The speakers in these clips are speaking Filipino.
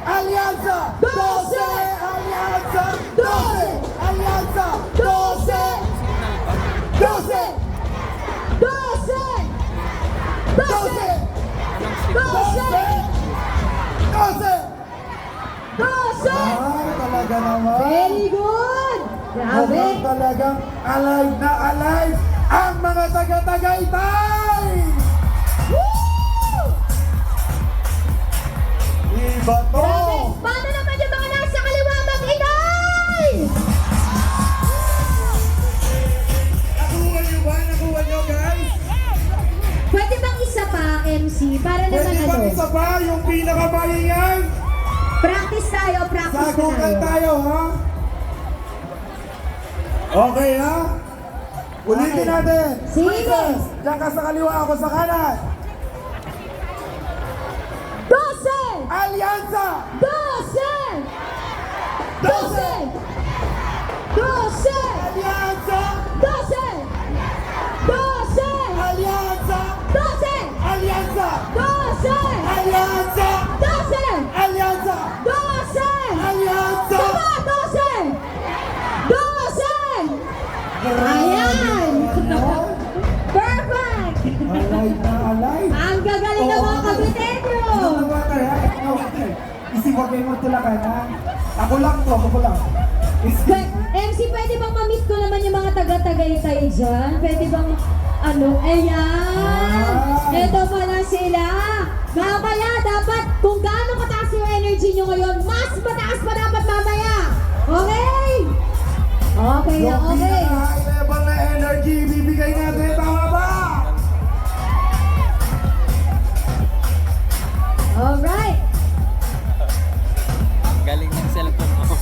Alianza! 12! Alianza! 12! Alianza! 12! 12! 12! Ay, talaga naman. Very good! Grabe! Mukhang talagang alive na alive ang mga taga-Tagaytay! Woo! Iba to! Grabe! Paano naman yung mga nasa kaliwa mag-inay? Nakuha nyo ba? Nakuha nyo, guys? Pwede bang isa pa, MC? Para naman Pwede ba ano? isa pa yung pinakamalingan? Practice tayo, practice Sagutan tayo. tayo, ha? Okay, ha? Ulitin Okay. natin. Sige. Princess, diyan ka sa kaliwa, ako sa kanan. 12! Alianza! 12! 12! 12! Alianza! 12! 12! Alianza! 12! Alianza! 12! Alianza! 12! Alianza! 12! Alianza! Tama! 12! 12! Ayan! Perfect! Alive na alive. Ang gagaling ng mga kabitenyo! Ano naman kaya? Isipagay mo tulakan, ha? Ako lang to, ako lang. MC, pwede bang ma-meet ko naman yung mga taga-Tagaytay dyan? Pwede bang, ano, ayan! Ito pala sila! Mamaya, dapat, kung gaano kataas yung energy nyo ngayon, mas mataas pa dapat mamaya! Okay? Okay na, Yung okay. pinaka-high level na energy, bibigay natin, tama ba? Alright. Galing ng cellphone mo.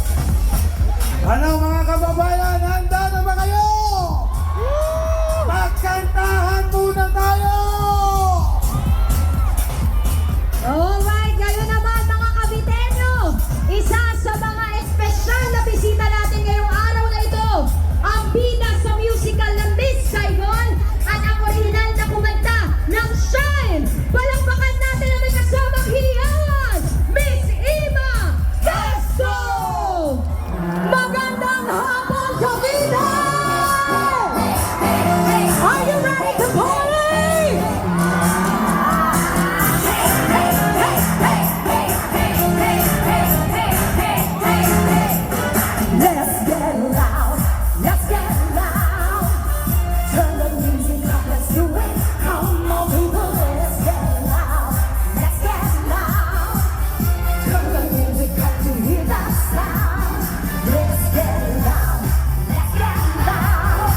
Ano mga kababayan, handa na ba kayo? Magkantahan muna tayo! Alright, ngayon naman mga kabitenyo, isa sa mga espesyal na bisita natin ngayong araw na ito, ang bida sa musical ng Miss Saigon at ang original na kumanta ng Shine. Palakpakan natin ang may kasamang hiyan, Miss Ima Castro! Magandang hapon, kabida! Are you ready to party? Let's get loud, let's get loud. Turn the music up, let's do it. Come on, people, let's get loud, let's get loud. Turn the music up to hear the sound. Let's get loud, let's get loud.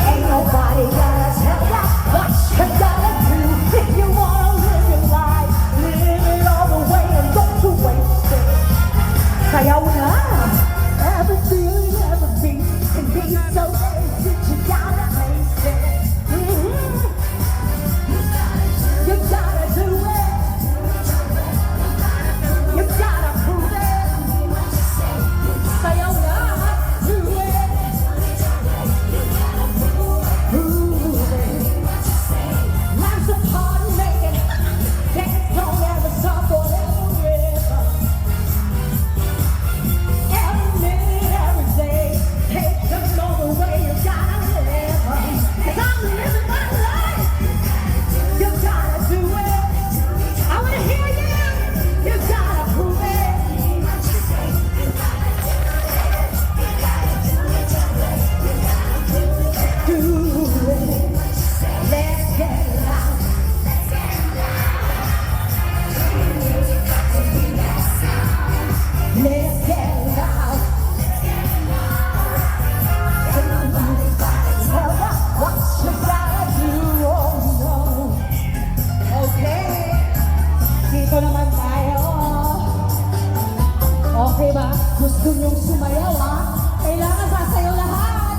Ain't nobody gonna tell ya what you gotta do. If you wanna live your life, live it all the way and don't you waste it. Kaya na. Every feeling, every beat can be so easy. You gotta taste it. You gotta do it. You gotta prove it. Sayonara, do it. Prove it. Life's a party, make it. Dance, don't ever stop forever. Every minute, every day, take control the way you gotta live. 'Cause I'm living my life. You gotta do it. I wanna hear you. You gotta prove it. Do it. Let's get loud. Let's get loud. Somebody tell us what you gotta do. Oh no. Okay. Dito naman tayo. Okay ba? Gusto niyong sumayaw, ha? Kailangan sasayaw lahat.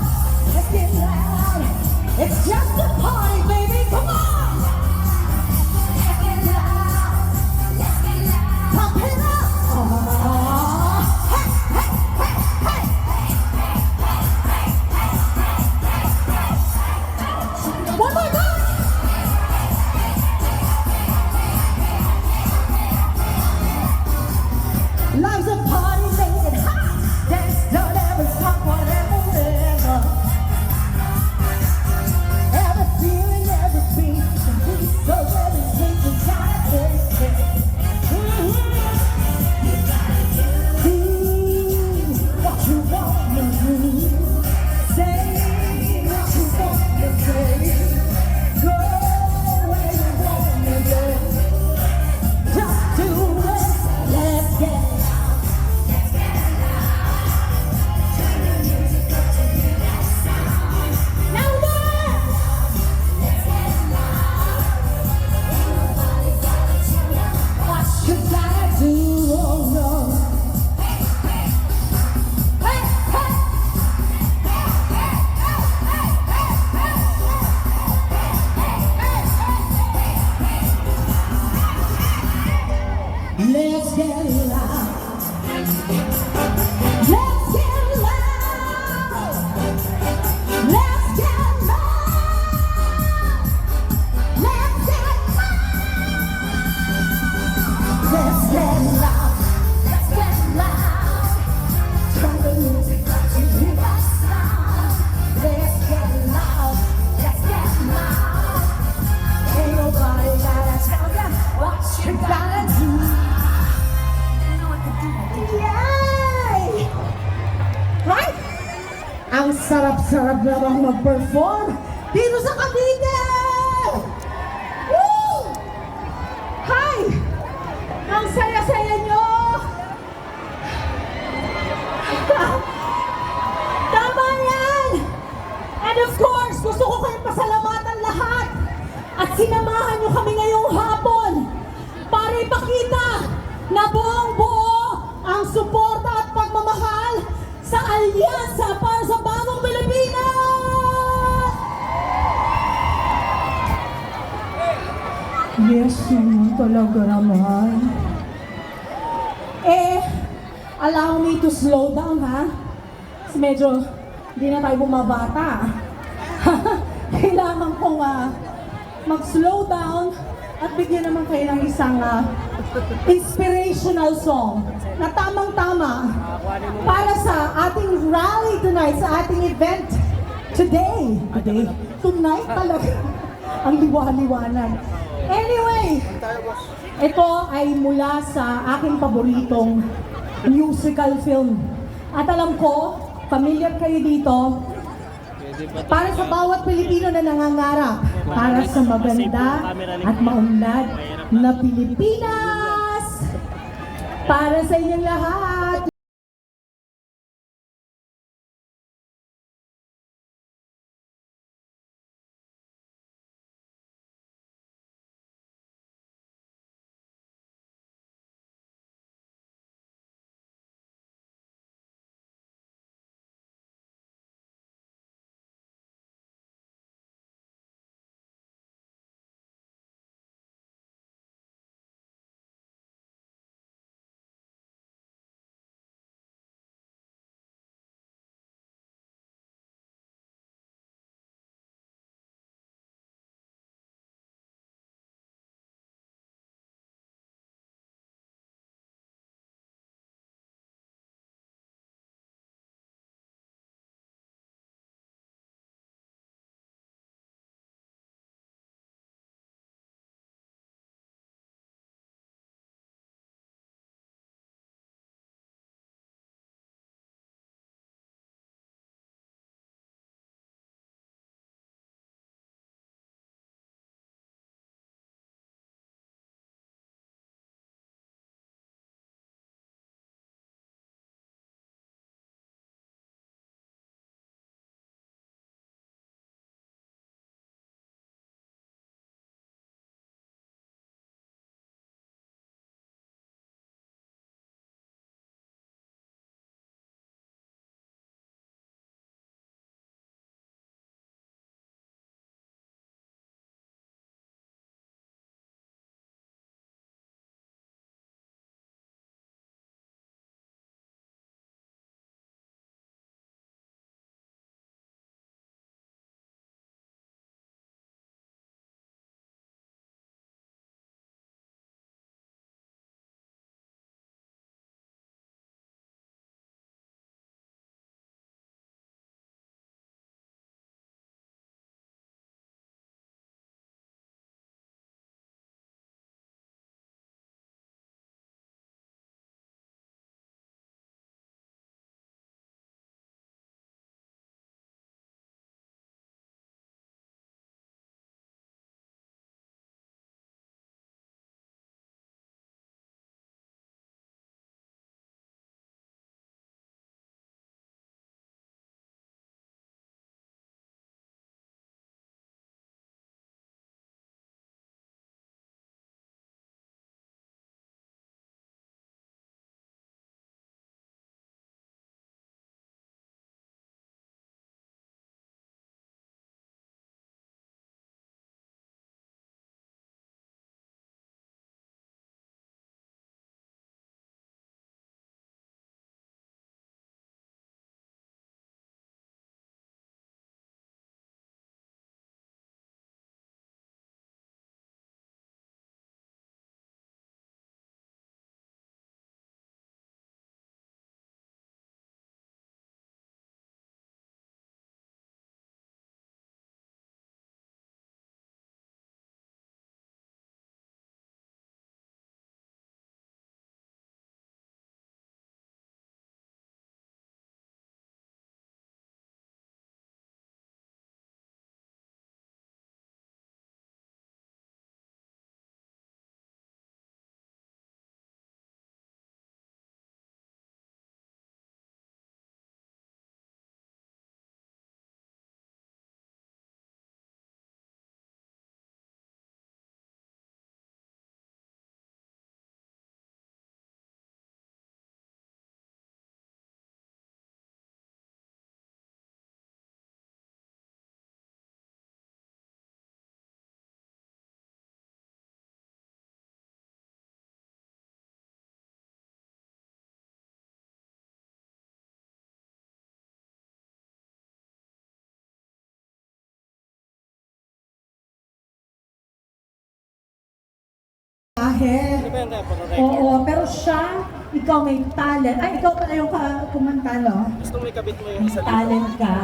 Let's get loud. It's just a party, baby. Come on. Let's get loud. Let's get loud. Pump it up. Hey, hey, hey, hey. One more time. Life's a party, make it hot. Dance, don't ever stop, whatever, whatever. Every feeling, every beat, the beat, so every beat, you gotta taste it. You gotta do what you want to do. Say what you want to say. Go where you want to go. Just do it. Let's get loud. Let's get loud. Turn the music up to hear that sound. Now what? Let's get loud. Ain't nobody gotta tell you what you gotta do. Oh no. Hey, hey. Hey, hey. Let's get loud. Let's get loud. Let's get loud. Let's get loud. Let's get loud. Let's get loud. Turn the music up to hear that sound. Let's get loud. Let's get loud. Ain't nobody gotta tell ya what you gotta do. Yay! Right? Ang sarap-sarap namang mag-perform dito sa Cavite! Woo! Hi! Ang saya-saya nyo! Tama yan! And of course, gusto ko kayong pasalamatan lahat at sinamahan nyo kami ngayong hapon para ipakita na buong-buo ang suporta at pagmamahal sa alyansa para sa bagong Pilipinas! Yes, naman talaga naman. Allow me to slow down, ha? Kasi medyo hindi na tayo bumabata. Kailangan kong mag-slow down at bigyan naman kayo ng isang inspirational song na tamang-tama para sa ating rally tonight, sa ating event tonight talaga. Ang liwa-liwanag. Anyway, ito ay mula sa aking paboritong musical film. At alam ko, familiar kayo dito, para sa bawat Pilipino na nangangarap para sa maganda at maunlad na Pilipinas. Para sa inyong lahat. Dahil, Depende, puro record. oo, pero siya, ikaw may talent. Ay, ikaw pala yung kumanta, no? Gusto mo ikabit mo yung May isa dito talent ka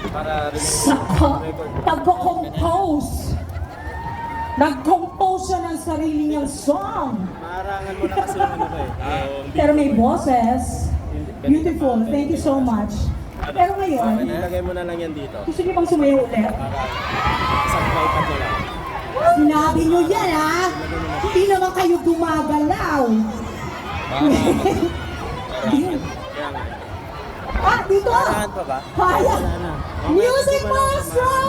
para sa pag-compose. Nag-compose siya ng sarili niyang song. Maarangan mo na kasi yung ano ba eh. Yung Pero may boses. Beautiful. Thank you so much. Pero ngayon, ilagay mo na lang yan dito. gusto niyo bang sumayaw ulit? Sa tripod mo lang. Sinabi niyo yan, ha? Hindi naman kayo gumagalaw. Kaya nga. Ah, dito! Maarangan pa ba? Kaya! Wala na. Music Monster!